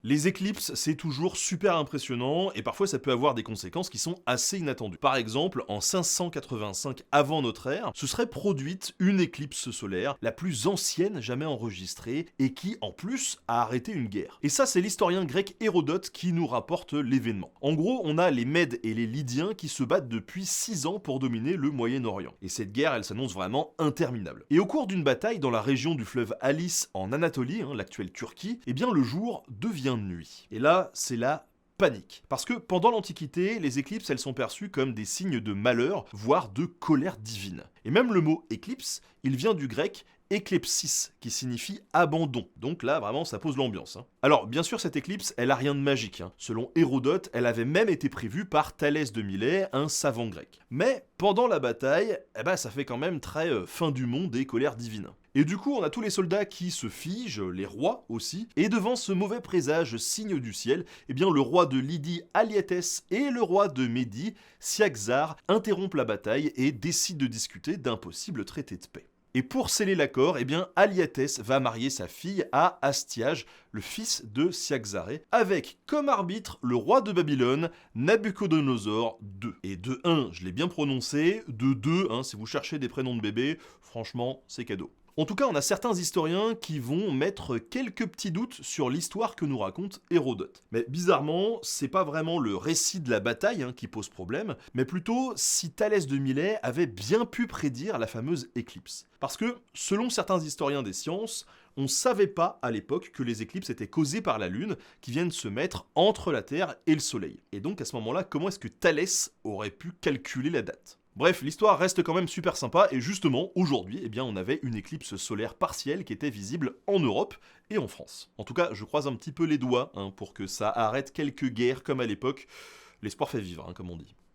Les éclipses, c'est toujours super impressionnant et parfois ça peut avoir des conséquences qui sont assez inattendues. Par exemple, en 585 avant notre ère, se serait produite une éclipse solaire, la plus ancienne jamais enregistrée et qui, en plus, a arrêté une guerre. Et ça, c'est l'historien grec Hérodote qui nous rapporte l'événement. En gros, on a les Mèdes et les Lydiens qui se battent depuis 6 ans pour dominer le Moyen-Orient. Et cette guerre, elle s'annonce vraiment interminable. Et au cours d'une bataille dans la région du fleuve Halis en Anatolie, l'actuelle Turquie, eh bien le jour devient nuit. Et là, c'est la panique. Parce que pendant l'Antiquité, les éclipses, elles sont perçues comme des signes de malheur, voire de colère divine. Et même le mot éclipse, il vient du grec éclipsis, qui signifie abandon. Donc là, vraiment, ça pose l'ambiance. Alors, bien sûr, cette éclipse, elle a rien de magique. Selon Hérodote, elle avait même été prévue par Thalès de Milet, un savant grec. Mais pendant la bataille, ça fait quand même très fin du monde et colère divine. Et du coup, on a tous les soldats qui se figent, les rois aussi, et devant ce mauvais présage signe du ciel, eh bien le roi de Lydie Aliétès et le roi de Médie, Cyaxare, interrompent la bataille et décident de discuter d'un possible traité de paix. Et pour sceller l'accord, eh bien Aliétès va marier sa fille à Astiage, le fils de Cyaxare, avec comme arbitre le roi de Babylone, Nabuchodonosor II. Et de 1, je l'ai bien prononcé, de 2, si vous cherchez des prénoms de bébés, franchement, c'est cadeau. En tout cas, on a certains historiens qui vont mettre quelques petits doutes sur l'histoire que nous raconte Hérodote. Mais bizarrement, c'est pas vraiment le récit de la bataille qui pose problème, mais plutôt si Thalès de Milet avait bien pu prédire la fameuse éclipse. Parce que, selon certains historiens des sciences, on savait pas à l'époque que les éclipses étaient causées par la Lune, qui viennent se mettre entre la Terre et le Soleil. Et donc à ce moment-là, comment est-ce que Thalès aurait pu calculer la date ? Bref, l'histoire reste quand même super sympa et justement, aujourd'hui, on avait une éclipse solaire partielle qui était visible en Europe et en France. En tout cas, je croise un petit peu les doigts pour que ça arrête quelques guerres comme à l'époque. L'espoir fait vivre, comme on dit.